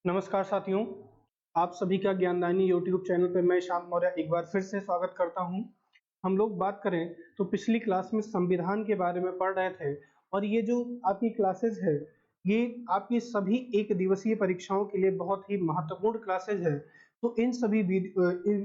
नमस्कार साथियों, आप सभी का ज्ञानदायनी यूट्यूब चैनल पे मैं ईशांत मौर्य एक बार फिर से स्वागत करता हूं। हम लोग बात करें तो पिछली क्लास में संविधान के बारे में पढ़ रहे थे और ये जो आपकी क्लासेज है, ये आपकी सभी एक दिवसीय परीक्षाओं के लिए बहुत ही महत्वपूर्ण क्लासेज है। तो इन सभी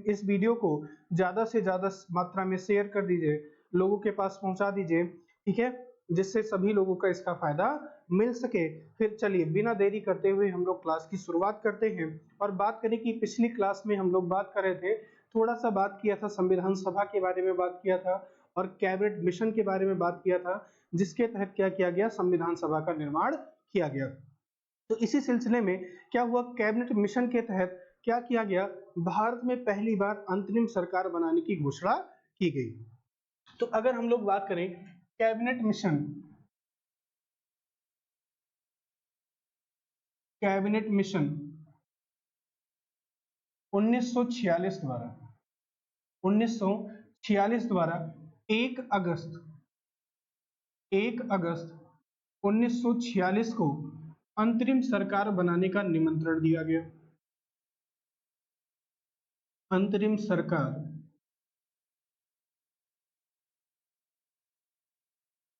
इस वीडियो को ज़्यादा से ज़्यादा मात्रा में शेयर कर दीजिए, लोगों के पास पहुंचा दीजिए, ठीक है? जिससे सभी लोगों का इसका फायदा मिल सके। फिर चलिए बिना देरी करते हुए हम लोग क्लास की शुरुआत करते हैं और बात करें कि पिछली क्लास में हम लोग बात कर रहे थे, थोड़ा सा बात किया था संविधान सभा के बारे में बात किया था और कैबिनेट मिशन के बारे में बात किया था, जिसके तहत क्या किया गया, संविधान सभा का निर्माण किया गया। तो इसी सिलसिले में क्या हुआ, कैबिनेट मिशन के तहत क्या किया गया, भारत में पहली बार अंतरिम सरकार बनाने की घोषणा की गई। तो अगर हम लोग बात करें कैबिनेट मिशन, कैबिनेट मिशन 1946 द्वारा 1946 द्वारा 1 अगस्त 1 अगस्त 1946 को अंतरिम सरकार बनाने का निमंत्रण दिया गया। अंतरिम सरकार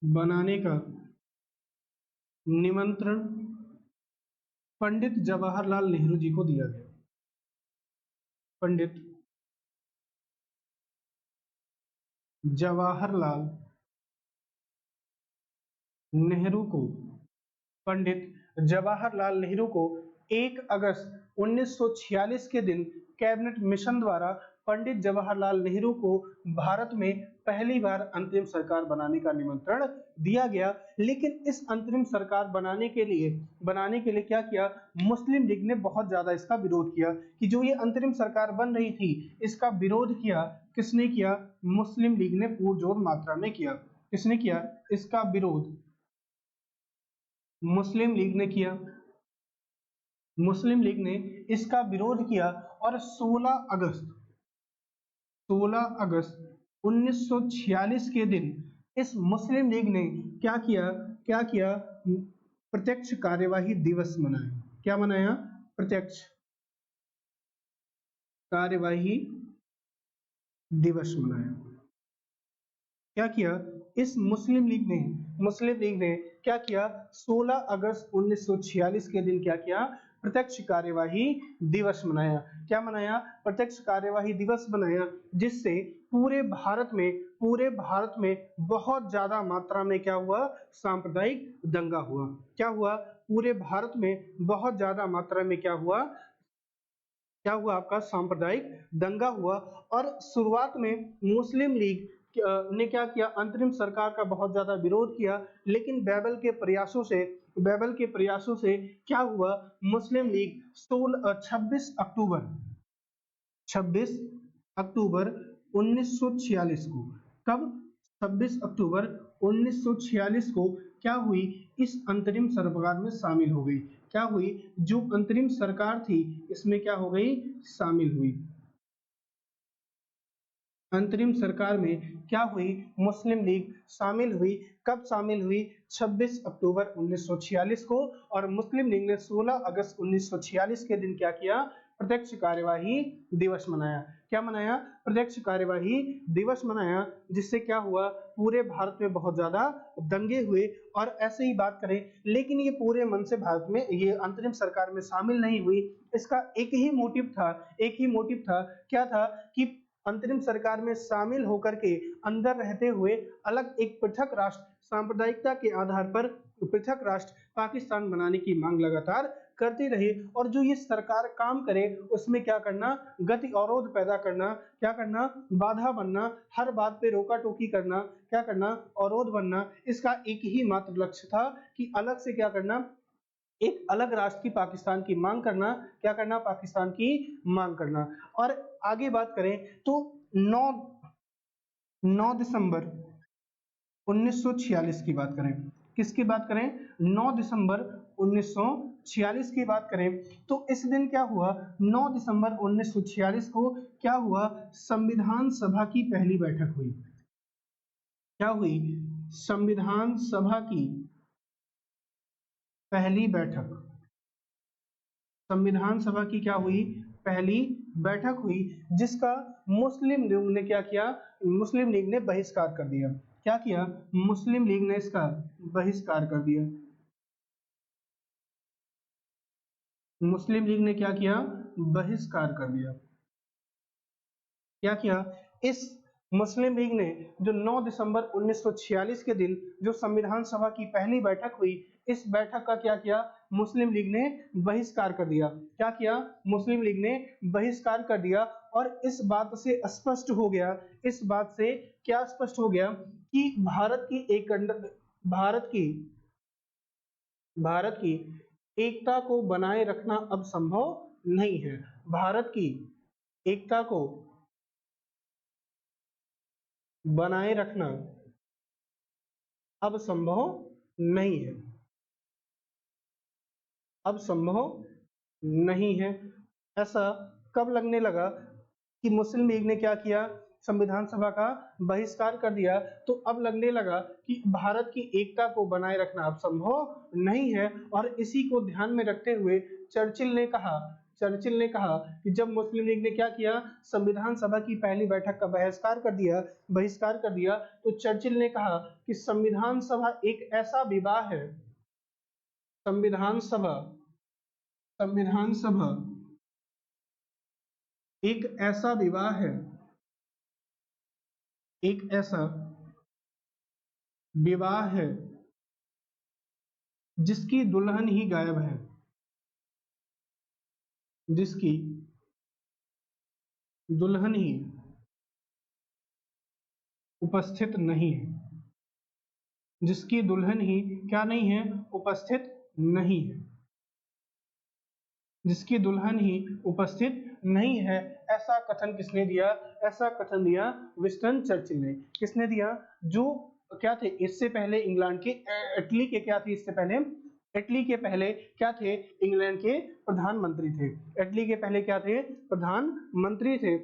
बनाने का निमंत्रण पंडित जवाहरलाल नेहरू जी को दिया गया। पंडित जवाहरलाल नेहरू को पंडित जवाहरलाल नेहरू को 1 अगस्त 1946 के दिन कैबिनेट मिशन द्वारा पंडित जवाहरलाल नेहरू को भारत में पहली बार अंतरिम सरकार बनाने का निमंत्रण दिया गया। लेकिन इस अंतरिम सरकार बनाने के लिए क्या किया, मुस्लिम लीग ने बहुत ज्यादा इसका विरोध किया कि जो ये अंतरिम सरकार बन रही थी, इसका विरोध किया। किसने किया? मुस्लिम लीग ने पुरजोर मात्रा में किया। किसने किया इसका विरोध? मुस्लिम लीग ने किया। मुस्लिम लीग ने इसका विरोध किया और 16 अगस्त 1946 के दिन इस मुस्लिम लीग ने क्या किया, प्रत्यक्ष कार्यवाही दिवस मनाया। क्या मनाया? प्रत्यक्ष कार्यवाही दिवस मनाया। क्या किया इस मुस्लिम लीग ने क्या किया, 16 अगस्त 1946 के दिन क्या किया, प्रत्यक्ष कार्यवाही दिवस मनाया। क्या मनाया? प्रत्यक्ष कार्यवाही दिवस मनाया, जिससे पूरे भारत में बहुत ज्यादा मात्रा में क्या हुआ, सांप्रदायिक दंगा हुआ। क्या हुआ? पूरे भारत में बहुत ज्यादा मात्रा में क्या हुआ आपका, सांप्रदायिक दंगा हुआ। और शुरुआत में मुस्लिम लीग ने क्या किया, अंतरिम सरकार का बहुत ज्यादा विरोध किया। लेकिन बैबल के प्रयासों से क्या हुआ, मुस्लिम लीग 26 अक्टूबर 1946 को, कब? 26 अक्टूबर 1946 को क्या हुई, इस अंतरिम सरकार में शामिल हो गई। क्या हुई? जो अंतरिम सरकार थी इसमें क्या हो गई, शामिल हुई। अंतरिम सरकार में क्या हुई, मुस्लिम लीग शामिल हुई। कब शामिल हुई? 26 अक्टूबर 1946 को। और मुस्लिम लीग ने 16 अगस्त 1946 के दिन क्या किया, प्रत्यक्ष कार्यवाही दिवस मनाया। क्या मनाया? प्रत्यक्ष कार्यवाही दिवस मनाया, जिससे क्या हुआ, पूरे भारत में बहुत ज्यादा दंगे हुए। और ऐसे ही बात करें, लेकिन ये पूरे मन से भारत में ये अंतरिम सरकार में शामिल नहीं हुई। इसका एक ही मोटिव था। क्या था कि अंतरिम सरकार में शामिल होकर के अंदर रहते हुए अलग एक पृथक राष्ट्र, सांप्रदायिकता के आधार पर पृथक राष्ट्र पाकिस्तान बनाने की मांग लगातार करती रही। और जो ये सरकार काम करे उसमें क्या करना, गति अवरोध पैदा करना, क्या करना, बाधा बनना, हर बात पे रोका टोकी करना, क्या करना, अवरोध बनना। इसका एक ही मात्र लक्ष्य था कि अलग से क्या करना, एक अलग राष्ट्र की पाकिस्तान की मांग करना। क्या करना? पाकिस्तान की मांग करना। और आगे बात करें तो 9 दिसंबर 1946 की बात करें, किसकी बात करें, 9 दिसंबर 1946 की बात करें, तो इस दिन क्या हुआ, 9 दिसंबर 1946 को क्या हुआ, संविधान सभा की पहली बैठक हुई। क्या हुई? संविधान सभा की पहली बैठक संविधान सभा की क्या हुई, पहली बैठक हुई, जिसका मुस्लिम लीग ने क्या किया, मुस्लिम लीग ने बहिष्कार कर दिया। क्या किया, मुस्लिम लीग ने इसका बहिष्कार कर दिया। मुस्लिम लीग ने क्या किया, बहिष्कार कर दिया। क्या किया, इस मुस्लिम लीग ने जो 9 दिसंबर 1946 के दिन जो संविधान सभा की पहली बैठक हुई, इस बैठक का क्या किया, मुस्लिम लीग ने बहिष्कार कर दिया। क्या किया, मुस्लिम लीग ने बहिष्कार कर दिया। और इस बात से स्पष्ट हो गया, इस बात से क्या स्पष्ट हो गया कि भारत की भारत की एकता को बनाए रखना अब संभव नहीं है। भारत की एकता को बनाए रखना अब संभव नहीं है, अब संभव नहीं है। ऐसा कब लगने लगा कि मुस्लिम लीग ने क्या किया, संविधान सभा का बहिष्कार कर दिया, तो अब लगने लगा कि भारत की एकता को बनाए रखना अब संभव नहीं है। और इसी को ध्यान में रखते हुए चर्चिल ने कहा कि जब मुस्लिम लीग ने क्या किया, संविधान सभा की पहली बैठक का बहिष्कार कर दिया, तो चर्चिल ने कहा कि संविधान सभा एक ऐसा विवाह है, संविधान सभा संविधान सभा एक ऐसा विवाह है, एक ऐसा विवाह है जिसकी दुल्हन ही गायब है, जिसकी दुल्हन ही उपस्थित नहीं है, जिसकी दुल्हन ही क्या नहीं है, उपस्थित नहीं है, जिसकी दुल्हन ही उपस्थित नहीं है। ऐसा कथन किसने दिया, ऐसा कथन दिया विंस्टन चर्चिल ने। किसने दिया, जो क्या थे इससे पहले इंग्लैंड के इटली के क्या थे, इससे पहले इटली के पहले क्या थे, इंग्लैंड के प्रधानमंत्री थे। इटली के पहले क्या थे, प्रधानमंत्री थे।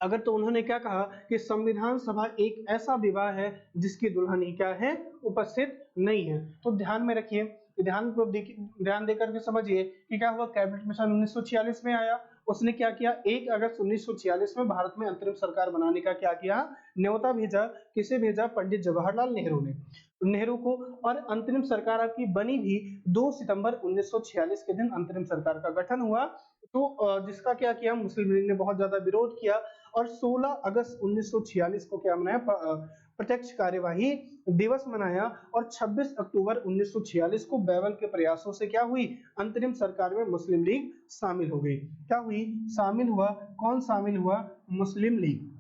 अगर तो उन्होंने क्या कहा कि संविधान सभा एक ऐसा विवाह है जिसकी दुल्हन ही क्या है, उपस्थित नहीं है। तो ध्यान में रखिए, ध्यान देकर के समझिए कि क्या हुआ, कैबिनेट मिशन 1946 में आया। उसने क्या किया, 1 अगस्त 1946 में भारत में अंतरिम सरकार बनाने का क्या किया, न्योता भेजा। किसे भेजा, पंडित जवाहरलाल नेहरू को। और अंतरिम सरकार आपकी बनी भी 2 सितंबर 1946 के दिन अंतरिम सरकार का गठन हुआ। तो जिसका क्या किया, मुस्लिम लीग ने बहुत ज्यादा विरोध किया। और 16 अगस्त 1946 को क्या मनाया, प्रत्यक्ष कार्यवाही दिवस मनाया। और 26 अक्टूबर 1946 को बैबल के प्रयासों से क्या हुई, अंतरिम सरकार में मुस्लिम लीग शामिल हो गई। क्या हुई, शामिल हुआ। कौन शामिल हुआ, मुस्लिम लीग।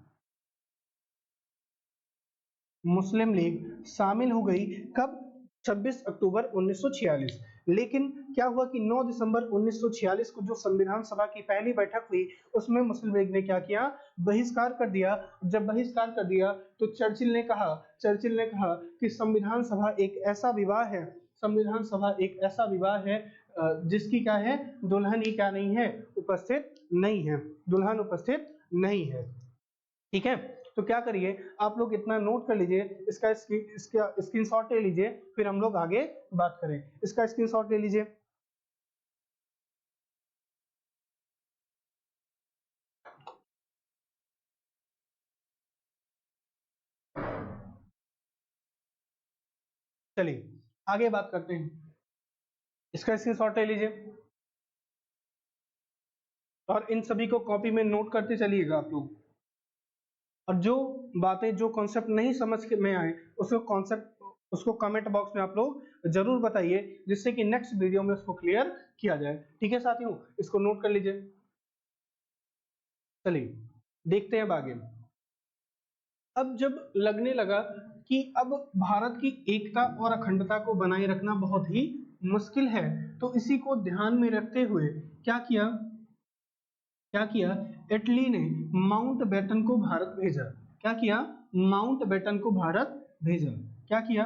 मुस्लिम लीग शामिल हो गई कब, 26 अक्टूबर 1946। लेकिन क्या हुआ कि 9 दिसंबर 1946 को जो संविधान सभा की पहली बैठक हुई, उसमें मुस्लिम लीग ने क्या किया, बहिष्कार कर दिया। जब बहिष्कार कर दिया तो चर्चिल ने कहा कि संविधान सभा एक ऐसा विवाह है, संविधान सभा एक ऐसा विवाह है जिसकी क्या है, दुल्हन ही क्या नहीं है, उपस्थित नहीं है, दुल्हन उपस्थित नहीं है। ठीक है, तो क्या करिए, आप लोग इतना नोट कर लीजिए, इसका स्क्रीनशॉट ले लीजिए, फिर हम लोग आगे बात करें। इसका स्क्रीनशॉट ले लीजिए। चलिए आगे बात करते हैं, इसका स्क्रीनशॉट ले लीजिए और इन सभी को कॉपी में नोट करते चलिएगा आप लोग। और जो बातें, जो कॉन्सेप्ट नहीं समझ में आए, उसको कमेंट बॉक्स में आप लोग जरूर बताइए, जिससे कि नेक्स्ट वीडियो में उसको क्लियर किया जाए। ठीक है साथियों, इसको नोट कर लीजिए। चलिए देखते हैं अब आगे। अब जब लगने लगा कि अब भारत की एकता और अखंडता को बनाए रखना बहुत ही मुश्किल है, तो इसी को ध्यान में रखते हुए क्या किया, इटली ने माउंटबेटन को भारत भेजा। क्या किया, माउंटबेटन को भारत भेजा। क्या किया,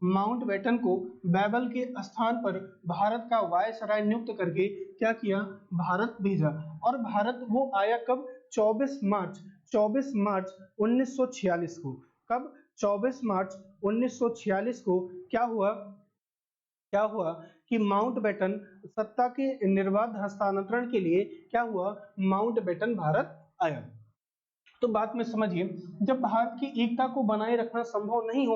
माउंटबेटन को बैबल के स्थान पर भारत का वायसराय नियुक्त करके क्या किया, भारत भेजा। और भारत वो आया कब, 24 मार्च 1946 को। कब, 24 मार्च 1946 को क्या हुआ, क्या हुआ कि माउंटबेटन सत्ता के निर्बाध हस्तांतरण के लिए क्या हुआ, माउंटबेटन भारत आया। तो बात में समझिए, जब भारत की एकता को बनाए रखना संभव नहीं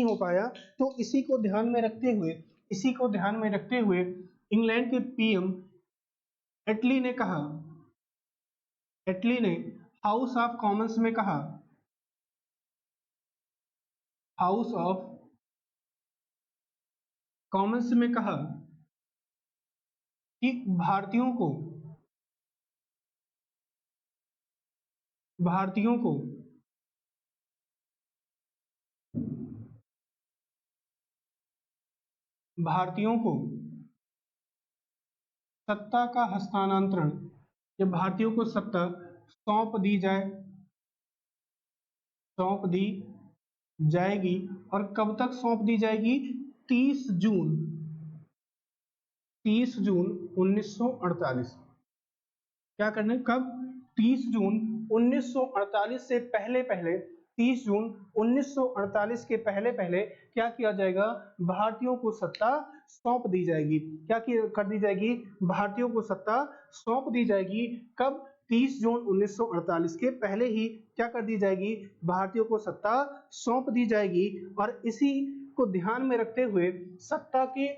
हो पाया, तो इसी को ध्यान में रखते हुए इंग्लैंड के पीएम एटली ने कहा, एटली ने हाउस ऑफ कॉमन्स में कहा, हाउस ऑफ कॉमन्स में कहा कि भारतीयों को भारतीयों को सत्ता का हस्तांतरण, जब भारतीयों को सत्ता सौंप दी जाएगी, और कब तक सौंप दी जाएगी, 30 जून 1948। क्या करना है, कब, 30 जून 1948 से पहले पहले, 30 जून 1948 के पहले पहले क्या किया जाएगा, भारतीयों को सत्ता सौंप दी जाएगी। क्या कर दी जाएगी, भारतीयों को सत्ता सौंप दी जाएगी। कब, 30 जून 1948 के पहले ही क्या कर दी जाएगी, भारतीयों को सत्ता सौंप दी जाएगी। और इसी को ध्यान में रखते हुए सत्ता के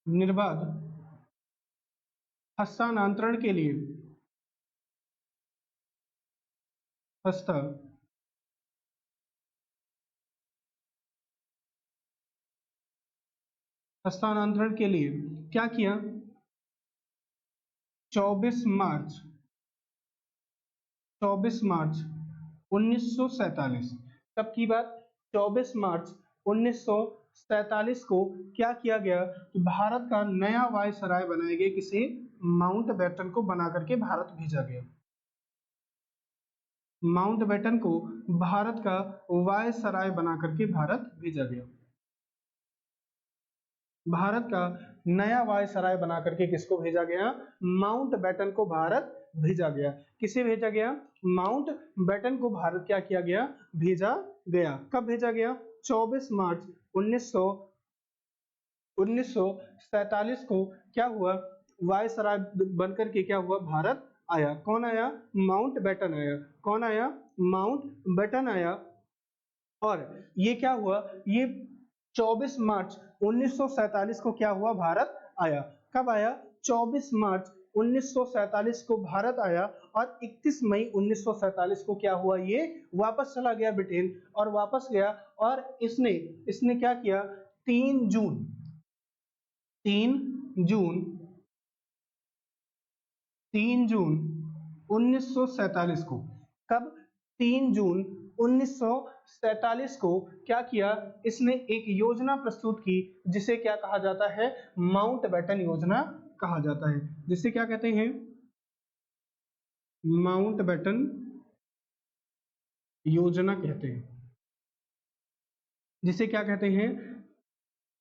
निर्बाध हस्तांतरण के लिए क्या किया, 24 मार्च 1947, तब की बात, 24 मार्च 1947 को क्या किया गया कि भारत का नया वायसराय बनाया गया, किसे, माउंटबेटन को बना करके भारत भेजा गया। माउंटबेटन को भारत का वायसराय बना करके भारत भेजा गया। भारत का नया वायसराय बना करके किसको भेजा गया, माउंटबेटन को भारत भेजा गया। किसे भेजा गया, माउंटबेटन को भारत क्या किया गया, भेजा गया। कब भेजा गया, 24 मार्च 1947 को क्या हुआ, वायसराय बनकर के क्या हुआ, भारत आया। कौन आया, माउंटबेटन आया। कौन आया, माउंटबेटन आया। और ये क्या हुआ, ये 24 मार्च 1947 को क्या हुआ, भारत आया। कब आया, 24 मार्च 1947 को भारत आया, और 31 मई 1947 को क्या हुआ, ये वापस चला गया ब्रिटेन, और वापस गया। और इसने क्या किया, 3 जून 1947 को, कब, 3 जून 1947 को क्या किया, इसने एक योजना प्रस्तुत की, जिसे क्या कहा जाता है, माउंटबेटन योजना कहा जाता है। जिसे क्या कहते हैं, माउंटबेटन योजना कहते हैं। जिसे क्या कहते हैं,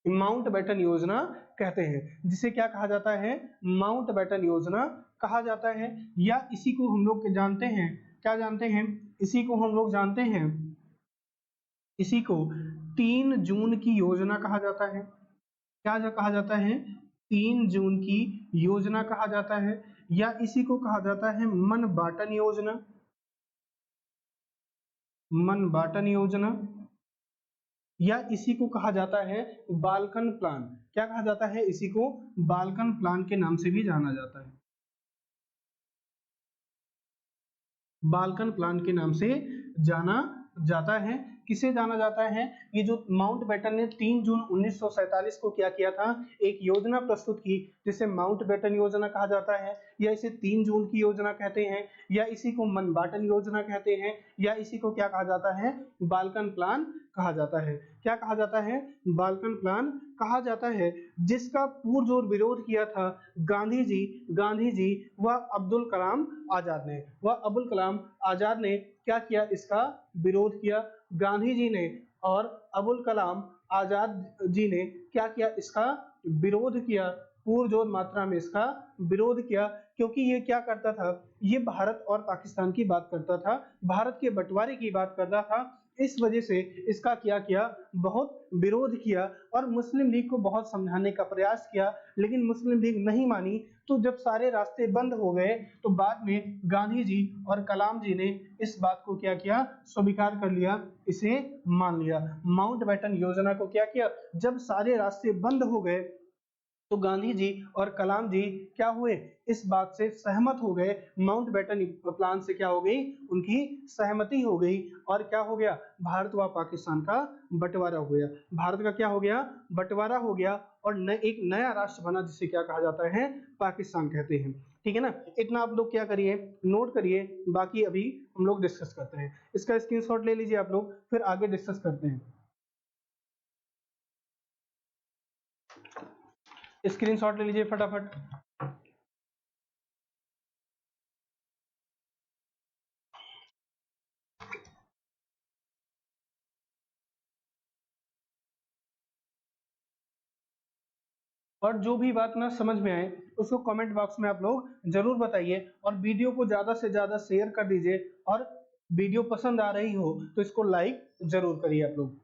माउंटबेटन योजना कहते हैं। जिसे क्या कहा जाता है, माउंटबेटन योजना कहा जाता है। या इसी को हम लोग जानते हैं, क्या जानते हैं, इसी को हम लोग जानते हैं, इसी को 3 जून की योजना कहा जाता है। क्या कहा जाता है, 3 जून की योजना कहा जाता है। या इसी को कहा जाता है मन बाटन योजना, या इसी को कहा जाता है बाल्कन प्लान। क्या कहा जाता है, इसी को बाल्कन प्लान के नाम से भी जाना जाता है। बाल्कन प्लान के नाम से जाना जाता है। किसे जाना जाता है, ये जो माउंटबेटन ने 3 जून 1947 को क्या किया था, एक योजना प्रस्तुत की, जिसे माउंटबेटन योजना कहा जाता है, या इसे 3 जून की योजना कहते हैं, या इसी को मनबाटन योजना कहते हैं, या इसी को क्या कहा जाता है, बाल्कन प्लान कहा जाता है। क्या कहा जाता है, बाल्कन प्लान कहा जाता है। जिसका पुरजोर विरोध किया था गांधी जी व अब्दुल कलाम आजाद ने क्या किया, इसका विरोध किया। गांधी जी ने और अबुल कलाम आजाद जी ने क्या किया, इसका विरोध किया, पुरजोर मात्रा में इसका विरोध किया। क्योंकि ये क्या करता था, ये भारत और पाकिस्तान की बात करता था, भारत के बंटवारे की बात करता था, इस वजह से इसका क्या किया, बहुत विरोध किया और मुस्लिम लीग को बहुत समझाने का प्रयास किया, लेकिन मुस्लिम लीग नहीं मानी। तो जब सारे रास्ते बंद हो गए तो बाद में गांधी जी और कलाम जी ने इस बात को क्या किया, स्वीकार कर लिया, इसे मान लिया। माउंटबेटन योजना को क्या किया, जब सारे रास्ते बंद हो गए तो गांधी जी और कलाम जी क्या हुए, इस बात से सहमत हो गए। माउंटबेटन प्लान से क्या हो गई, उनकी सहमति हो गई और क्या हो गया, भारत व पाकिस्तान का बंटवारा हो गया। भारत का क्या हो गया, बंटवारा हो गया और एक नया राष्ट्र बना जिसे क्या कहा जाता है, पाकिस्तान कहते हैं। ठीक है ना, इतना आप लोग क्या करिए, नोट करिए, बाकी अभी हम लोग डिस्कस करते हैं। इसका स्क्रीनशॉट ले लीजिए आप लोग, फिर आगे डिस्कस करते हैं। स्क्रीनशॉट ले लीजिए फटाफट। और जो भी बात ना समझ में आए उसको कमेंट बॉक्स में आप लोग जरूर बताइए और वीडियो को ज्यादा से ज्यादा शेयर कर दीजिए। और वीडियो पसंद आ रही हो तो इसको लाइक जरूर करिए आप लोग।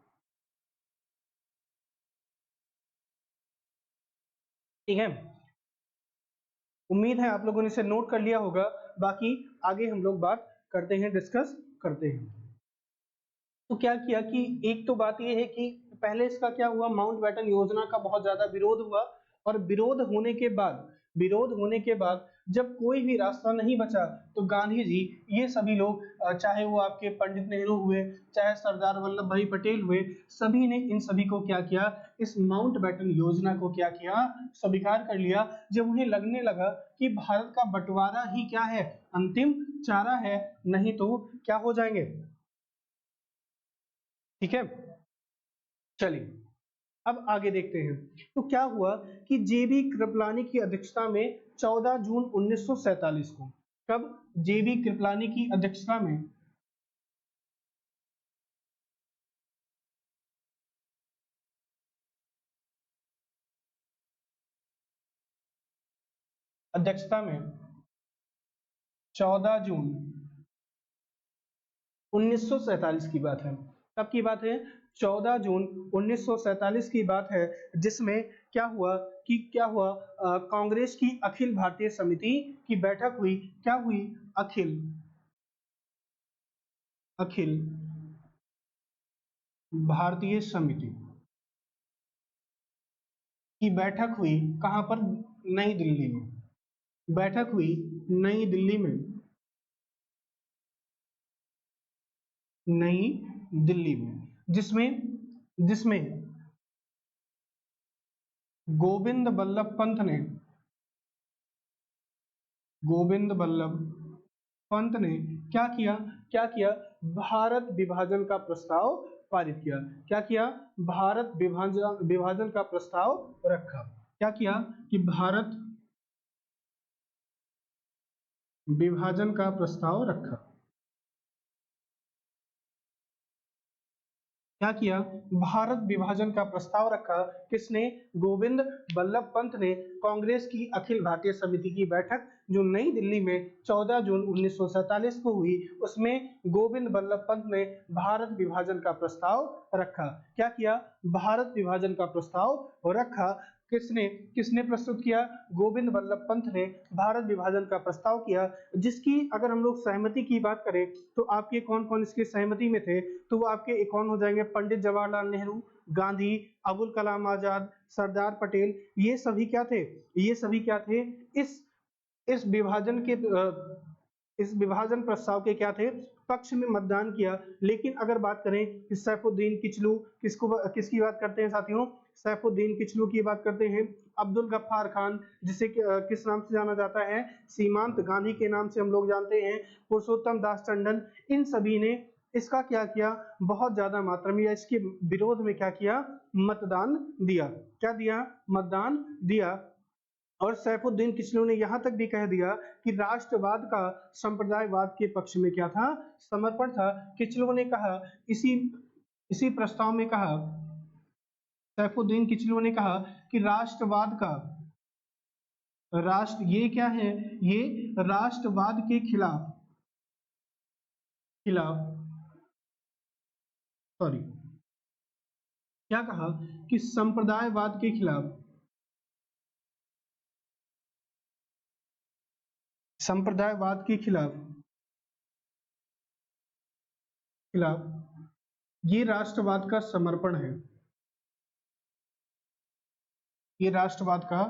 ठीक है, उम्मीद है आप लोगों ने इसे नोट कर लिया होगा। बाकी आगे हम लोग बात करते हैं, डिस्कस करते हैं। तो क्या किया कि एक तो बात यह है कि पहले इसका क्या हुआ, माउंटबेटन योजना का बहुत ज्यादा विरोध हुआ और विरोध होने के बाद जब कोई भी रास्ता नहीं बचा तो गांधी जी, ये सभी लोग, चाहे वो आपके पंडित नेहरू हुए, चाहे सरदार वल्लभ भाई पटेल हुए, सभी ने इन सभी को क्या किया, इस माउंटबेटन योजना को क्या किया, स्वीकार कर लिया। जब उन्हें लगने लगा कि भारत का बंटवारा ही क्या है, अंतिम चारा है, नहीं तो क्या हो जाएंगे। ठीक है, चलिए अब आगे देखते हैं। तो क्या हुआ कि जेबी कृपलानी की अध्यक्षता में 14 जून 1947 को, कब, जेबी कृपलानी की अध्यक्षता में, अध्यक्षता में 14 जून 1947 की बात है। कब की बात है, 14 जून 1947 की बात है, जिसमें क्या हुआ, कांग्रेस की अखिल भारतीय समिति की बैठक हुई। क्या हुई, अखिल अखिल भारतीय समिति की बैठक हुई, कहां पर, नई दिल्ली में। बैठक हुई नई दिल्ली में, नई दिल्ली में, जिसमें जिसमें गोविंद बल्लभ पंत ने, गोविंद बल्लभ पंत ने क्या किया, भारत विभाजन का प्रस्ताव पारित किया। क्या किया, भारत विभाजन विभाजन का प्रस्ताव रखा। क्या किया कि भारत विभाजन का प्रस्ताव रखा। क्या किया, भारत विभाजन का प्रस्ताव रखा। किसने, गोविंद बल्लभ पंत ने। कांग्रेस की अखिल भारतीय समिति की बैठक जो नई दिल्ली में 14 जून 1947 को हुई, उसमें गोविंद बल्लभ पंत ने भारत विभाजन का प्रस्ताव रखा। क्या किया, भारत विभाजन का प्रस्ताव रखा। किसने किसने प्रस्तुत किया, गोविंद बल्लभ पंत ने भारत विभाजन का प्रस्ताव किया, जिसकी अगर हम लोग सहमति की बात करें तो आपके कौन कौन इसकी सहमति में थे, तो वो आपके कौन हो जाएंगे, पंडित जवाहरलाल नेहरू, गांधी, अबुल कलाम आजाद, सरदार पटेल, ये सभी क्या थे, ये सभी क्या थे, इस इस विभाजन के इस विभाजन प्रस्ताव के क्या थे, पक्ष में मतदान किया। लेकिन अगर बात करें कि सैफुद्दीन किचलू, किसकी बात करते हैं साथियों, सैफुद्दीन किचलू की बात करते हैं। अब्दुल गफ्फार खान, जिसे किस नाम से जाना जाता है, सीमांत गांधी के नाम से हम लोग जानते हैं, पुरुषोत्तम दास टंडन, इन सभी ने इसका क्या किया, बहुत ज्यादा मात्रा में या इसके विरोध में क्या किया, मतदान दिया। क्या दिया, मतदान दिया। और सैफुद्दीन किचलू ने यहां तक भी कह दिया कि राष्ट्रवाद का संप्रदायवाद के पक्ष में क्या था, समर्पण था। किचलू ने कहा, इसी इसी प्रस्ताव में कहा, सैफुद्दीन किचलू ने कहा कि राष्ट्रवाद का, ये क्या है, ये राष्ट्रवाद के खिलाफ खिलाफ सॉरी, क्या कहा कि संप्रदायवाद के खिलाफ, संप्रदायवाद के खिलाफ खिलाफ ये राष्ट्रवाद का समर्पण है, ये राष्ट्रवाद का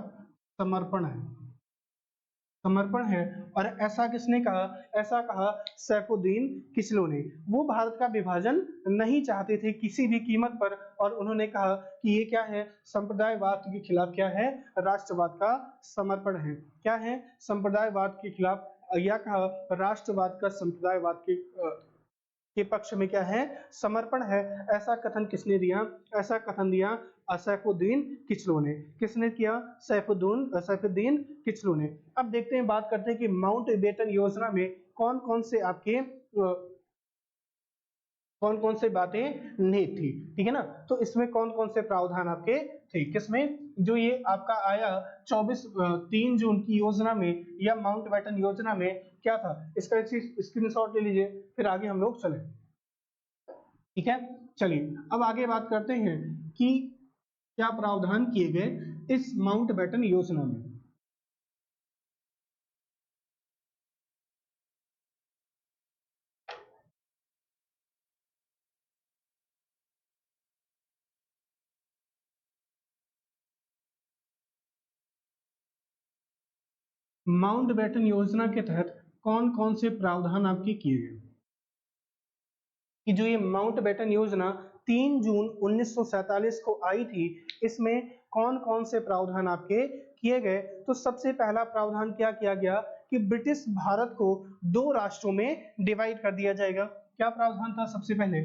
समर्पण है, समर्पण है। और ऐसा किसने कहा? ऐसा कहा सैफुद्दीन किसलो ने। वो भारत का विभाजन नहीं चाहते थे किसी भी कीमत पर, और उन्होंने कहा कि ये क्या है? संप्रदायवाद के खिलाफ क्या है? राष्ट्रवाद का समर्पण है। क्या है? संप्रदायवाद के खिलाफ, या कहा राष्ट्रवाद का संप्रदायवाद के पक्ष में क्या है? समर्पण है। ऐसा कथन किसने दिया? ऐसा कथन दिया सैफुद्दीन किचलू ने। किसने किया? सैफुद्दीन किचलू ने। अब देखते हैं, बात करते हैं कि माउंटबेटन योजना में कौन कौन से आपके कौन कौन से बातें निहित थी, ठीक है ना? तो इसमें कौन कौन से प्रावधान आपके थे? किसमें? जो ये आपका आया 3 जून की योजना में या माउंटबेटन योजना में क्या था? इसका स्क्रीनशॉट ले लीजिए, फिर आगे हम लोग चले, ठीक है? चलिए अब आगे बात करते हैं कि क्या प्रावधान किए गए इस माउंटबेटन योजना में। माउंटबेटन योजना के तहत कौन कौन से प्रावधान आपके किए गए? कि जो ये माउंटबेटन योजना 3 जून 1947 को आई थी, इसमें कौन कौन से प्रावधान आपके किए गए? तो सबसे पहला प्रावधान क्या किया गया कि ब्रिटिश भारत को 2 राष्ट्रों में डिवाइड कर दिया जाएगा। क्या प्रावधान था? सबसे पहले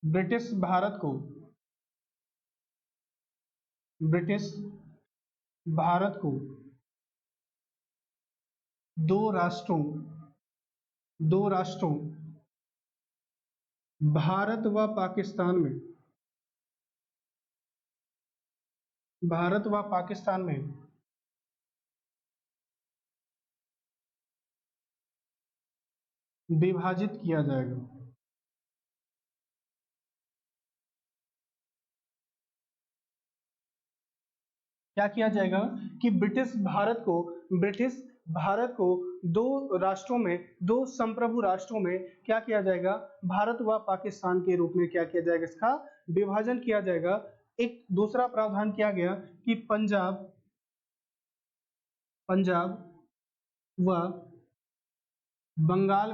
ब्रिटिश भारत को, ब्रिटिश भारत को 2 राष्ट्रों, 2 राष्ट्रों भारत व पाकिस्तान में, भारत व पाकिस्तान में विभाजित किया जाएगा। क्या किया जाएगा कि ब्रिटिश भारत को 2 राष्ट्रों में, 2 संप्रभु राष्ट्रों में क्या किया जाएगा? भारत व पाकिस्तान के रूप में क्या किया जाएगा? इसका विभाजन किया जाएगा। एक दूसरा प्रावधान किया गया कि पंजाब व बंगाल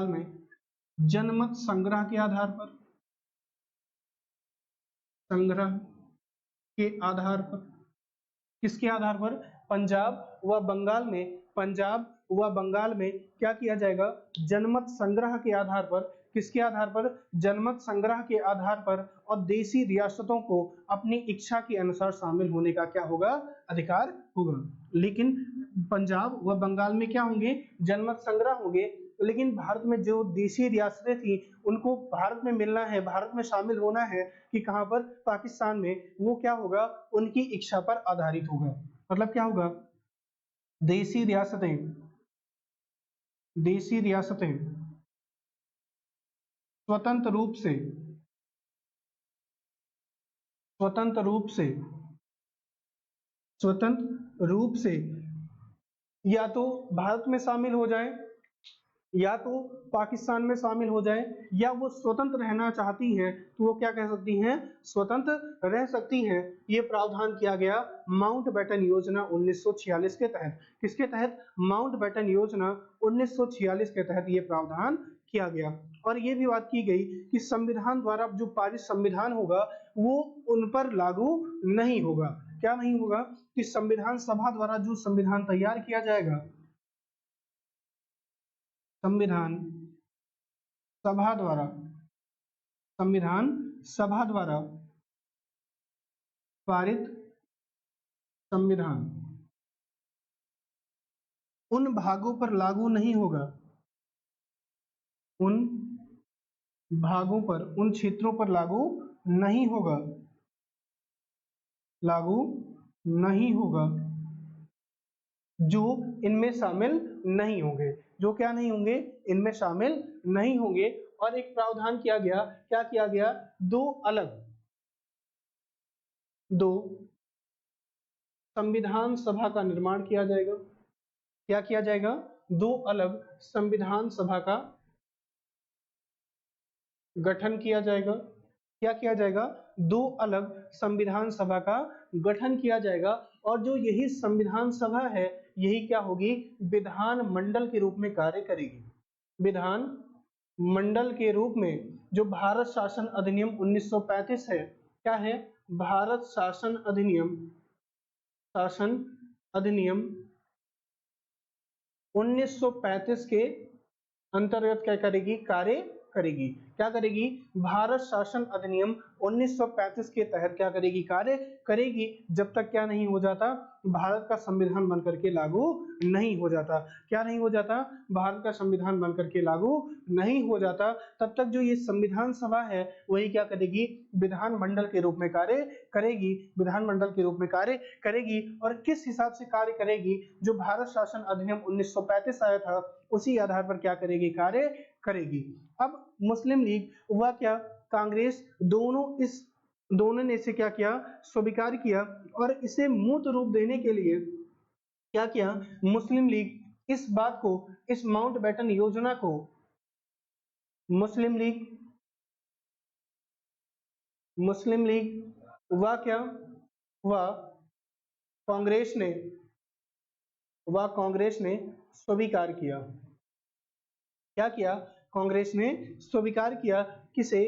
में जनमत संग्रह के आधार पर, संग्रह के आधार पर, किसके आधार पर? पंजाब व बंगाल में क्या किया जाएगा? जनमत संग्रह के आधार पर। किसके आधार पर? जनमत संग्रह के आधार पर। और देशी रियासतों को अपनी इच्छा के अनुसार शामिल होने का क्या होगा? अधिकार होगा। लेकिन पंजाब व बंगाल में क्या होंगे? जनमत संग्रह होंगे। लेकिन भारत में जो देशी रियासतें थी, उनको भारत में मिलना है, भारत में शामिल होना है, कि कहां पर? पाकिस्तान में। वो क्या होगा? उनकी इच्छा पर आधारित होगा। मतलब क्या होगा? देशी रियासतें स्वतंत्र रूप से, स्वतंत्र रूप से, स्वतंत्र रूप से या तो भारत में शामिल हो जाए, या तो पाकिस्तान में शामिल हो जाए, या वो स्वतंत्र रहना चाहती हैं तो वो क्या कह सकती हैं? स्वतंत्र रह सकती हैं। ये प्रावधान किया गया माउंटबेटन योजना 1946 के तहत। किसके तहत? माउंटबेटन योजना 1946 के तहत ये प्रावधान किया गया। और ये भी बात की गई कि संविधान द्वारा जो पारित संविधान होगा वो उन पर लागू नहीं होगा। क्या नहीं होगा? कि संविधान सभा द्वारा जो संविधान तैयार किया जाएगा, संविधान सभा द्वारा, संविधान सभा द्वारा पारित संविधान उन भागों पर लागू नहीं होगा, उन भागों पर, उन क्षेत्रों पर लागू नहीं होगा, लागू नहीं होगा जो इनमें शामिल नहीं होंगे। जो क्या नहीं होंगे? इनमें शामिल नहीं होंगे। और एक प्रावधान किया गया, क्या किया गया, दो संविधान सभा का निर्माण किया जाएगा। क्या किया जाएगा, दो अलग संविधान सभा का गठन किया जाएगा। क्या किया जाएगा, दो अलग संविधान सभा का गठन किया जाएगा। और जो यही संविधान सभा है, यही क्या होगी, विधान मंडल के रूप में कार्य करेगी। विधान मंडल के रूप में जो भारत शासन अधिनियम 1935 है, क्या है, भारत शासन अधिनियम 1935 के अंतर्गत क्या करेगी, कार्य करेगी। क्या करेगी, भारत शासन अधिनियम 1935 के तहत क्या करेगी, कार्य करेगी, जब तक क्या नहीं हो जाता, भारत का संविधान बनकर के लागू नहीं हो जाता। क्या नहीं हो जाता, भारत का संविधान बनकर के लागू नहीं हो जाता। तब तक जो ये संविधान सभा है वही क्या करेगी, विधान मंडल के रूप में कार्य करेगी। विधान मंडल के रूप में कार्य करेगी। और किस हिसाब से कार्य करेगी, जो भारत शासन अधिनियम 1935 आया था उसी आधार पर क्या करेगी, कार्य करेगी। अब मुस्लिम लीग हुआ क्या, कांग्रेस, दोनों ने इसे क्या किया, स्वीकार किया। और इसे मूर्त रूप देने के लिए क्या किया, मुस्लिम लीग इस बात को, इस माउंटबेटन योजना को, मुस्लिम लीग हुआ क्या, हुआ कांग्रेस ने स्वीकार किया। क्या किया, कांग्रेस ने स्वीकार किया, किसे,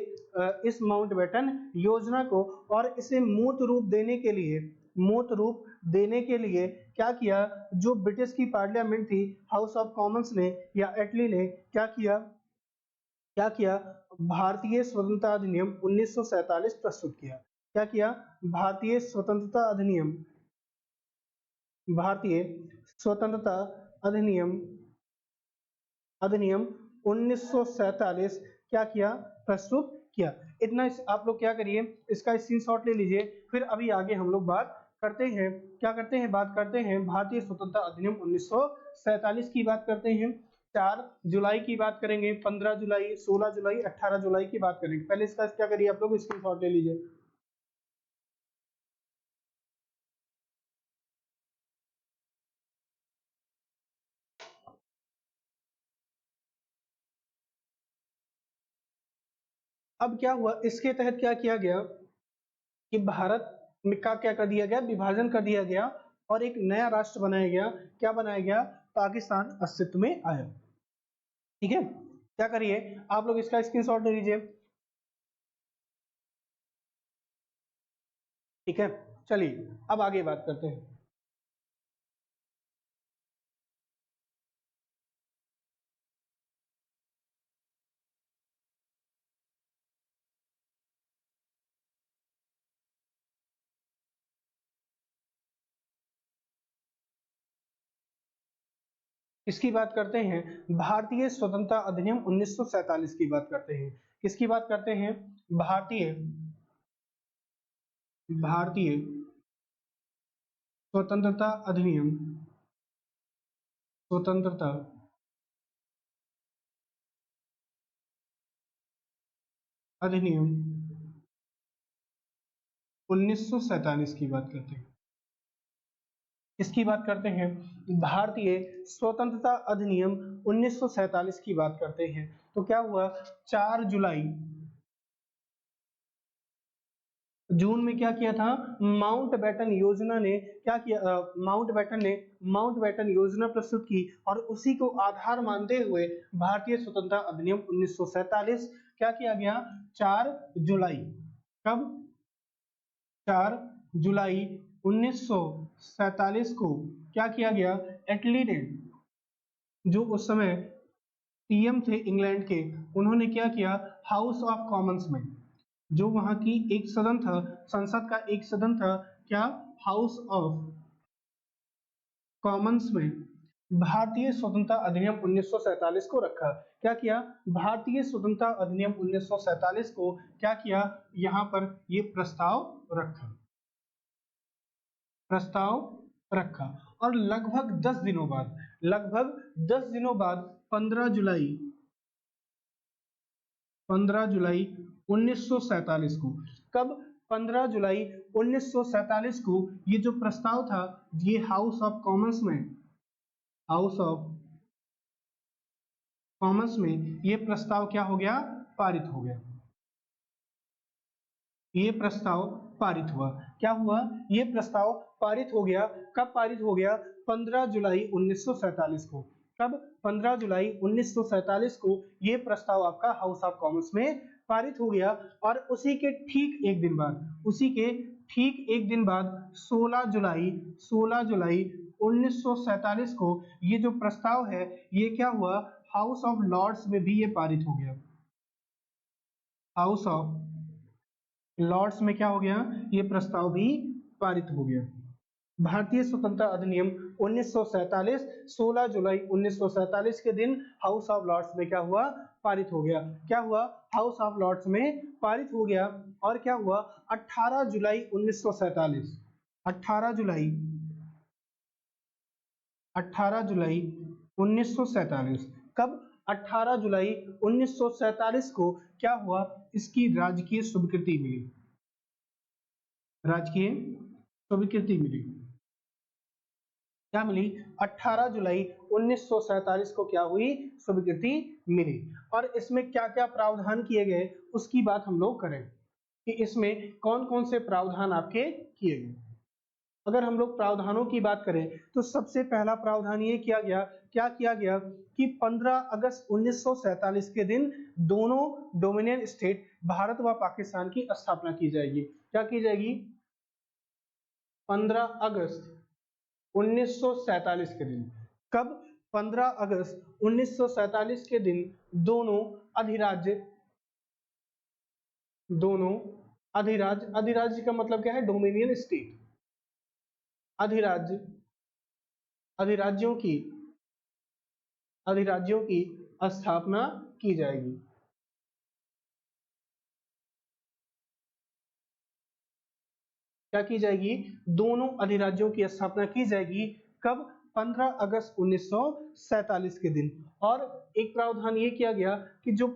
इस माउंटबेटन योजना को। और इसे मूर्त रूप देने के लिए क्या किया, जो ब्रिटिश की पार्लियामेंट थी, हाउस ऑफ कॉमन्स ने या एटली ने क्या किया, भारतीय स्वतंत्रता अधिनियम 1947 प्रस्तुत किया। क्या किया, भारतीय स्वतंत्रता अधिनियम 1947 क्या किया, प्रस्तुत किया। इतना आप लोग क्या करिए, इसका स्क्रीनशॉट ले लीजिए। फिर अभी आगे हम लोग बात करते हैं, बात करते हैं भारतीय स्वतंत्रता अधिनियम 1947 की बात करते हैं। 4 जुलाई की बात करेंगे, 15 जुलाई, 16 जुलाई, 18 जुलाई की बात करेंगे। पहले इसका क्या करिए, आप लोग स्क्रीनशॉट ले लीजिए। अब क्या हुआ, इसके तहत क्या किया गया कि भारत में का क्या कर दिया गया, विभाजन कर दिया गया और एक नया राष्ट्र बनाया गया। क्या बनाया गया, पाकिस्तान अस्तित्व में आया। ठीक है, क्या करिए, आप लोग इसका स्क्रीनशॉट ले लीजिए। ठीक है, चलिए अब आगे बात करते हैं। इसकी बात करते हैं, भारतीय स्वतंत्रता अधिनियम 1947 की बात करते हैं। किसकी बात करते हैं, भारतीय स्वतंत्रता अधिनियम 1947 की बात करते हैं। इसकी बात करते हैं, भारतीय स्वतंत्रता अधिनियम 1947 की बात करते हैं। तो क्या हुआ, 4 जुलाई, जून में क्या किया था, माउंटबेटन योजना ने क्या किया, माउंटबेटन योजना प्रस्तुत की। और उसी को आधार मानते हुए भारतीय स्वतंत्रता अधिनियम 1947 क्या किया गया, 4 जुलाई, कब, 4 जुलाई 1947 को क्या किया गया, एटली ने, जो उस समय पीएम थे इंग्लैंड के, उन्होंने क्या किया, हाउस ऑफ कॉमन्स में, जो वहां की एक सदन था, संसद का एक सदन था, क्या, हाउस ऑफ कॉमन्स में भारतीय स्वतंत्रता अधिनियम 1947 को रखा। क्या किया, भारतीय स्वतंत्रता अधिनियम 1947 को क्या किया, यहां पर ये प्रस्ताव रखा। और लगभग 10 दिनों बाद 15 जुलाई 15 जुलाई 1947 को। कब? 15 जुलाई 1947 को ये जो प्रस्ताव था ये हाउस ऑफ कॉमन्स में ये प्रस्ताव क्या हो गया? पारित हो गया। ये प्रस्ताव पारित हुआ। क्या हुआ? ये प्रस्ताव पारित हो गया। कब पारित हो गया? 15 जुलाई 1947 को। कब? 15 जुलाई 1947 को ये प्रस्ताव आपका हाउस ऑफ कॉमन्स में पारित हो गया। और उसी के ठीक एक दिन बाद 16 जुलाई 1947 को ये जो प्रस्ताव है ये क्या हुआ? हाउस ऑफ लॉर्ड्स में भी ये पारित हो गया। हाउस ऑफ लॉर्ड्स में क्या हो गया? ये प्रस्ताव भी पारित हो गया। भारतीय स्वतंत्रता अधिनियम 1947 16 जुलाई 1947 के दिन हाउस ऑफ लॉर्ड्स में क्या हुआ? पारित हो गया। क्या हुआ? हाउस ऑफ लॉर्ड्स में पारित हो गया। और क्या हुआ? 18 जुलाई 1947 18 जुलाई 1947 कब? 18 जुलाई 1947 को क्या हुआ? इसकी राजकीय स्वीकृति मिली। राजकीय स्वीकृति मिली। क्या मिली? 18 जुलाई 1947 को क्या हुई? स्वीकृति मिली। और इसमें क्या क्या प्रावधान किए गए उसकी बात हम लोग करें कि इसमें कौन कौन से प्रावधान आपके किए गए। अगर हम लोग प्रावधानों की बात करें तो सबसे पहला प्रावधान ये किया गया, क्या किया गया कि 15 अगस्त 1947 के दिन दोनों डोमिनियन स्टेट भारत व पाकिस्तान की स्थापना की जाएगी। क्या की जाएगी? 15 अगस्त 1947 के दिन। कब? 15 अगस्त 1947 के दिन दोनों अधिराज्य का मतलब क्या है? Dominion state. अधिराज्यों की स्थापना की जाएगी। क्या की जाएगी? दोनों अधिराज्यों की स्थापना की जाएगी। कब? 15 अगस्त 1947 के दिन। और एक प्रावधान ये किया गया कि जो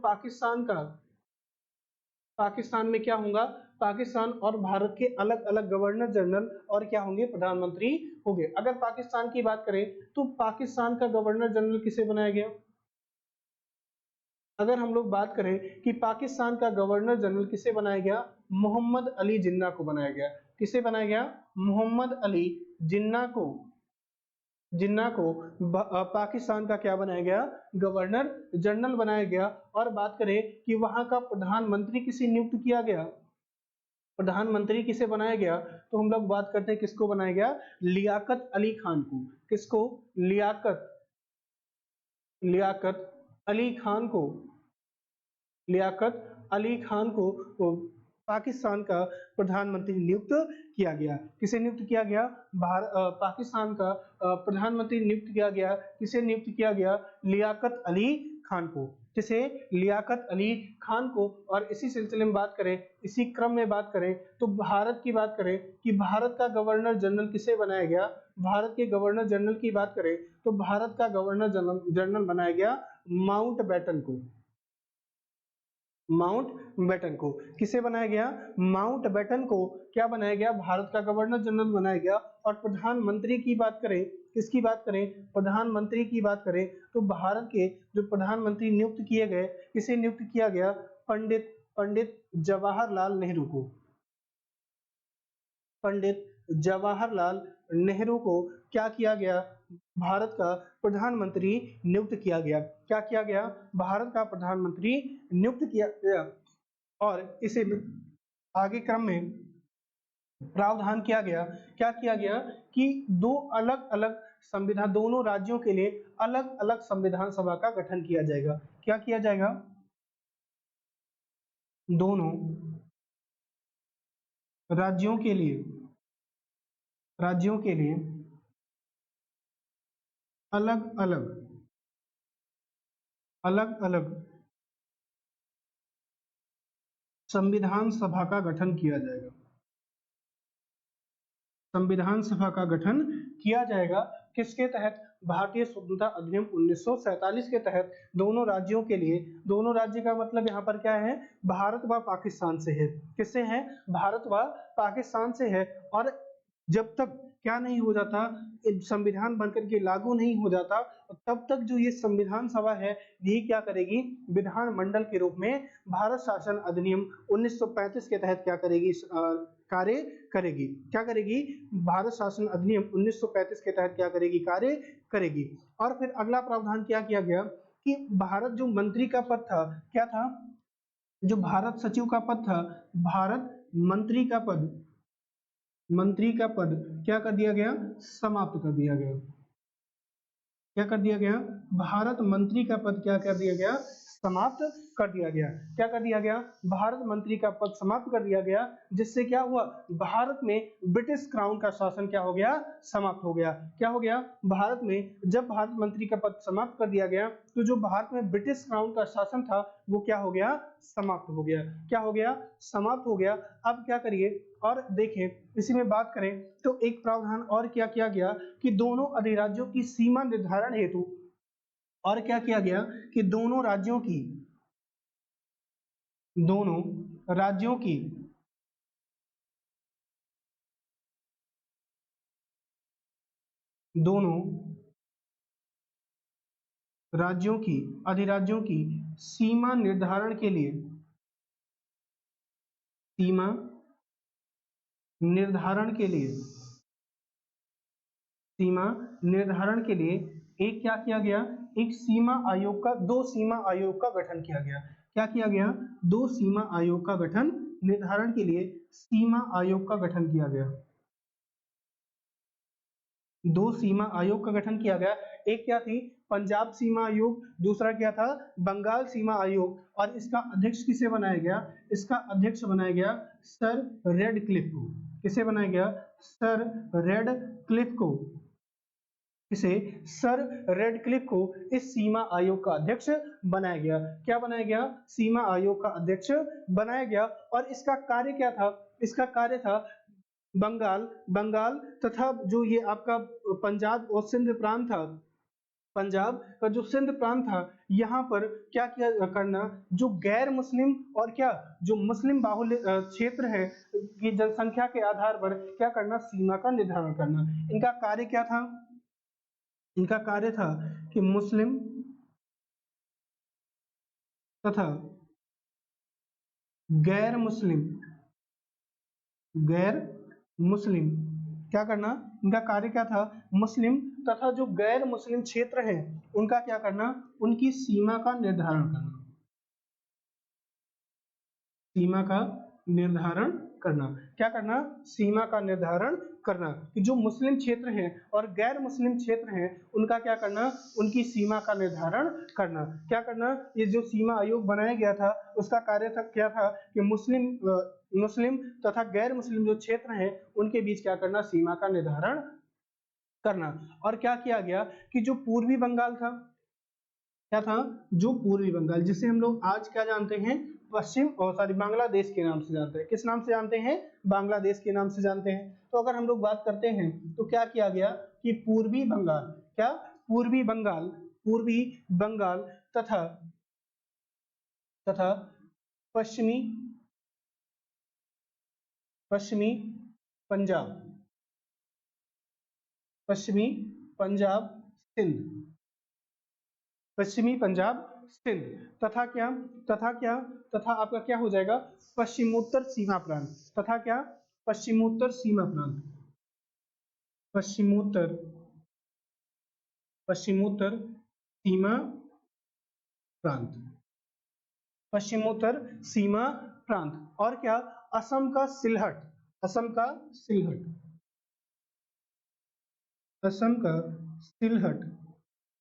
पाकिस्तान में क्या होगा? पाकिस्तान और भारत के अलग अलग गवर्नर जनरल और क्या होंगे? प्रधानमंत्री होंगे। अगर पाकिस्तान की बात करें तो पाकिस्तान का गवर्नर जनरल किसे बनाया गया? अगर हम लोग बात करें कि पाकिस्तान का गवर्नर जनरल किसे बनाया गया? मोहम्मद अली जिन्ना को बनाया गया। किसे बनाया गया? मोहम्मद अली जिन्ना को पाकिस्तान का क्या बनाया गया? गवर्नर जनरल बनाया गया। और बात करें कि वहां का प्रधानमंत्री किसे नियुक्त किया गया? प्रधानमंत्री किसे बनाया गया? तो हम लोग बात करते हैं किसको बनाया गया? लियाकत अली खान को। किसको? लियाकत अली खान को पाकिस्तान का प्रधानमंत्री नियुक्त किया गया। किसे नियुक्त किया गया? पाकिस्तान का प्रधानमंत्री नियुक्त किया गया। किसे नियुक्त किया गया? लियाकत अली खान को। किसे? लियाकत अली खान को। और इसी सिलसिले में बात करें, इसी क्रम में बात करें तो भारत की बात करें कि भारत का गवर्नर जनरल किसे बनाया गया? भारत के गवर्नर जनरल की बात करें तो भारत का गवर्नर जनरल बनाया गया माउंटबेटन को। किसे बनाया गया? माउंटबेटन को क्या बनाया गया? भारत का गवर्नर जनरल बनाया गया। और प्रधानमंत्री की बात करें, किसकी बात करें? प्रधानमंत्री की बात करें तो भारत के जो प्रधानमंत्री नियुक्त किए गए, किसे नियुक्त किया गया? पंडित जवाहरलाल नेहरू को। पंडित जवाहरलाल नेहरू को क्या किया गया? भारत का प्रधानमंत्री नियुक्त किया गया। क्या किया गया? भारत का प्रधानमंत्री नियुक्त किया गया। और इसे आगे क्रम में प्रावधान किया गया। क्या किया गया कि दो अलग अलग संविधान, दोनों राज्यों के लिए अलग अलग संविधान सभा का गठन किया जाएगा। क्या किया जाएगा? दोनों राज्यों के लिए अलग अलग संविधान सभा का गठन किया जाएगा। संविधान सभा का गठन किया जाएगा। किसके तहत? भारतीय स्वतंत्रता अधिनियम 1947 के तहत दोनों राज्यों के लिए, दोनों राज्य का मतलब यहाँ पर क्या है, भारत व पाकिस्तान से है। किससे है, भारत व पाकिस्तान से है। और जब तक क्या नहीं हो जाता, संविधान बनकर के लागू नहीं हो जाता, तब तक जो ये संविधान सभा है यही क्या करेगी, विधानमंडल के रूप में भारत शासन अधिनियम 1935 के तहत क्या करेगी, कार्य करेगी। क्या करेगी, भारत शासन अधिनियम 1935 के तहत क्या करेगी, कार्य करेगी। और फिर अगला प्रावधान क्या किया गया कि भारत जो मंत्री का पद था, क्या था, जो भारत सचिव का पद था, भारत मंत्री का पद क्या कर दिया गया, समाप्त कर दिया गया। क्या कर दिया गया, भारत मंत्री का पद क्या कर दिया गया, समाप्त कर दिया गया। क्या कर दिया गया, भारत मंत्री का पद समाप्त कर दिया गया, जिससे क्या हुआ, भारत में ब्रिटिश क्राउन का शासन क्या हो गया, समाप्त हो गया। क्या हो गया, भारत में जब भारत मंत्री का पद समाप्त कर दिया गया, तो जो भारत में ब्रिटिश क्राउन का शासन था वो क्या हो गया, समाप्त हो गया। क्या हो गया, समाप्त हो गया। अब क्या करिए, और देखें इसी में बात करें तो एक प्रावधान और क्या किया गया कि दोनों अधिराज्यों की सीमा निर्धारण हेतु, और क्या किया गया कि दोनों राज्यों की दोनों राज्यों की दोनों राज्यों की अधिराज्यों की सीमा निर्धारण के लिए, सीमा निर्धारण के लिए, सीमा निर्धारण के लिए एक क्या किया गया, एक सीमा आयोग का, दो सीमा आयोग का गठन किया गया। क्या किया गया, दो सीमा आयोग का गठन, निर्धारण के लिए सीमा आयोग का गठन किया गया। दो सीमा आयोग का गठन किया गया। एक क्या थी, पंजाब सीमा आयोग, दूसरा क्या था, बंगाल सीमा आयोग। और इसका अध्यक्ष किसे बनाया गया, इसका अध्यक्ष बनाया गया सर रेडक्लिफ को। किसे बनाया गया, सर रेडक्लिफ को। इसे सर रेडक्लिफ को इस सीमा आयोग का अध्यक्ष बनाया गया। क्या बनाया गया, सीमा आयोग का अध्यक्ष बनाया गया। और इसका कार्य क्या था, इसका कार्य था बंगाल तथा जो ये आपका पंजाब और सिंध प्रांत था, पंजाब का जो सिंध प्रांत था, यहाँ पर क्या किया करना, जो गैर मुस्लिम और क्या जो मुस्लिम बाहुल्य क्षेत्र है की जनसंख्या के आधार पर क्या करना, सीमा का निर्धारण करना। इनका कार्य क्या था, इनका कार्य था कि मुस्लिम तथा गैर मुस्लिम क्या करना, इनका कार्य क्या था, मुस्लिम तथा जो गैर मुस्लिम क्षेत्र हैं उनका क्या करना, उनकी सीमा का निर्धारण करना, सीमा का निर्धारण करना। क्या करना, सीमा का निर्धारण करना कि जो मुस्लिम क्षेत्र हैं और गैर मुस्लिम क्षेत्र हैं उनका क्या करना, उनकी सीमा का निर्धारण करना। क्या करना, ये जो सीमा आयोग बनाया गया था उसका कार्य था क्या था कि मुस्लिम तथा गैर मुस्लिम जो क्षेत्र हैं उनके बीच क्या करना, सीमा का निर्धारण करना। और क्या किया गया कि जो पूर्वी बंगाल था, क्या था, जो पूर्वी बंगाल, जिसे हम लोग आज क्या जानते हैं, पश्चिम और सॉरी बांग्लादेश के नाम से जानते हैं। किस नाम से जानते हैं, बांग्लादेश के नाम से जानते हैं। तो अगर हम लोग बात करते हैं तो क्या किया गया कि पूर्वी बंगाल, क्या, पूर्वी बंगाल तथा तथा पश्चिमी पश्चिमी पंजाब, पश्चिमी पंजाब सिंध, पश्चिमी पंजाब सिंध तथा क्या, तथा आपका क्या हो जाएगा, पश्चिमोत्तर सीमा प्रांत, तथा क्या, पश्चिमोत्तर सीमा प्रांत, पश्चिमोत्तर पश्चिमोत्तर सीमा प्रांत, पश्चिमोत्तर सीमा प्रांत। और क्या, असम का सिलहट, असम का सिलहट, असम का सिलहट,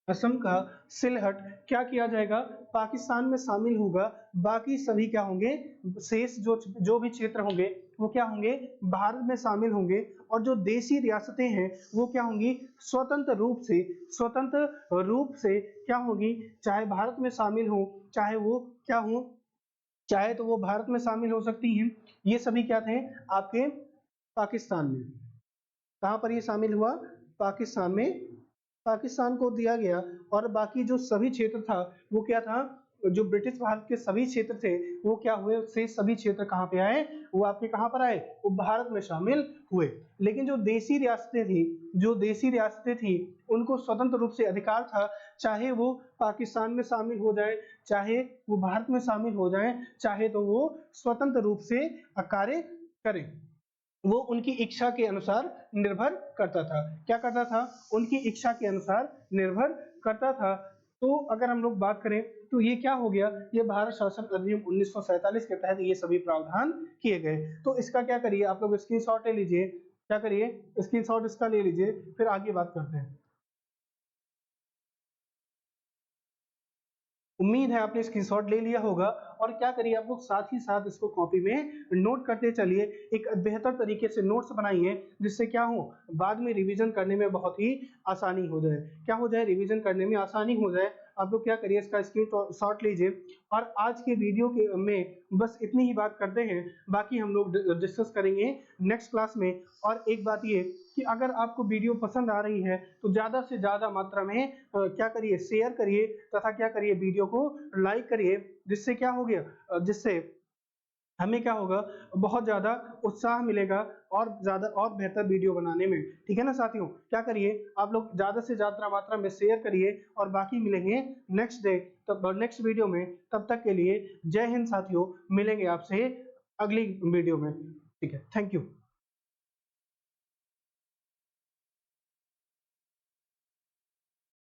असम का सिलहट क्या किया जाएगा, पाकिस्तान में शामिल होगा। बाकी सभी क्या होंगे, शेष जो भी क्षेत्र होंगे वो क्या होंगे, भारत में शामिल होंगे। और जो देशी रियासतें हैं वो क्या होंगी, स्वतंत्र रूप से क्या होगी, चाहे भारत में शामिल हो, चाहे वो क्या हो, चाहे तो वो भारत में शामिल हो सकती हैं। ये सभी क्या थे, आपके पाकिस्तान में। कहां पर ये शामिल हुआ, पाकिस्तान में पाकिस्तान को दिया गया और बाकी जो सभी क्षेत्र था वो क्या था, जो ब्रिटिश भारत के सभी क्षेत्र थे वो क्या हुए, से सभी क्षेत्र कहाँ पे आए, वो आपके कहाँ पर आए, वो भारत में शामिल हुए। लेकिन जो देसी रियासतें थी उनको स्वतंत्र रूप से अधिकार था, चाहे वो पाकिस्तान में शामिल हो जाए, चाहे वो भारत में शामिल हो जाए, चाहे तो वो स्वतंत्र रूप से कार्य करें। वो उनकी इच्छा के अनुसार निर्भर करता था। क्या करता था, उनकी इच्छा के अनुसार निर्भर करता था। तो अगर हम लोग बात करें तो ये क्या हो गया, ये भारत शासन अधिनियम 1947 के तहत ये सभी प्रावधान किए गए। तो इसका क्या करिए, आप लोग स्क्रीनशॉट ले लीजिए, क्या करिए, स्क्रीनशॉट इसका ले लीजिए, फिर आगे बात करते हैं। उम्मीद है आपने स्क्रीनशॉट ले लिया होगा, और क्या करिए आप लोग साथ ही साथ इसको कॉपी में नोट करते चलिए, एक बेहतर तरीके से नोट्स बनाइए, जिससे क्या हो, बाद में रिवीजन करने में बहुत ही आसानी हो जाए। क्या हो जाए, रिवीजन करने में आसानी हो जाए। आप लोग क्या करिए, इसका स्क्रीनशॉट लीजिए, और आज के वीडियो के में बस इतनी ही बात करते हैं, बाकी हम लोग डिस्कस करेंगे नेक्स्ट क्लास में। और एक बात ये कि अगर आपको वीडियो पसंद आ रही है तो ज्यादा से ज्यादा मात्रा में क्या करिए, शेयर करिए, तथा क्या करिए, वीडियो को लाइक करिए, जिससे क्या हो गया, जिससे हमें क्या होगा, बहुत ज्यादा उत्साह मिलेगा और ज्यादा और बेहतर वीडियो बनाने में। ठीक है ना साथियों, क्या करिए, आप लोग ज्यादा से ज्यादा मात्रा में शेयर करिए, और बाकी मिलेंगे नेक्स्ट डे, तब नेक्स्ट वीडियो में। तब तक के लिए जय हिंद साथियों, मिलेंगे आपसे अगली वीडियो में। ठीक है, थैंक यू।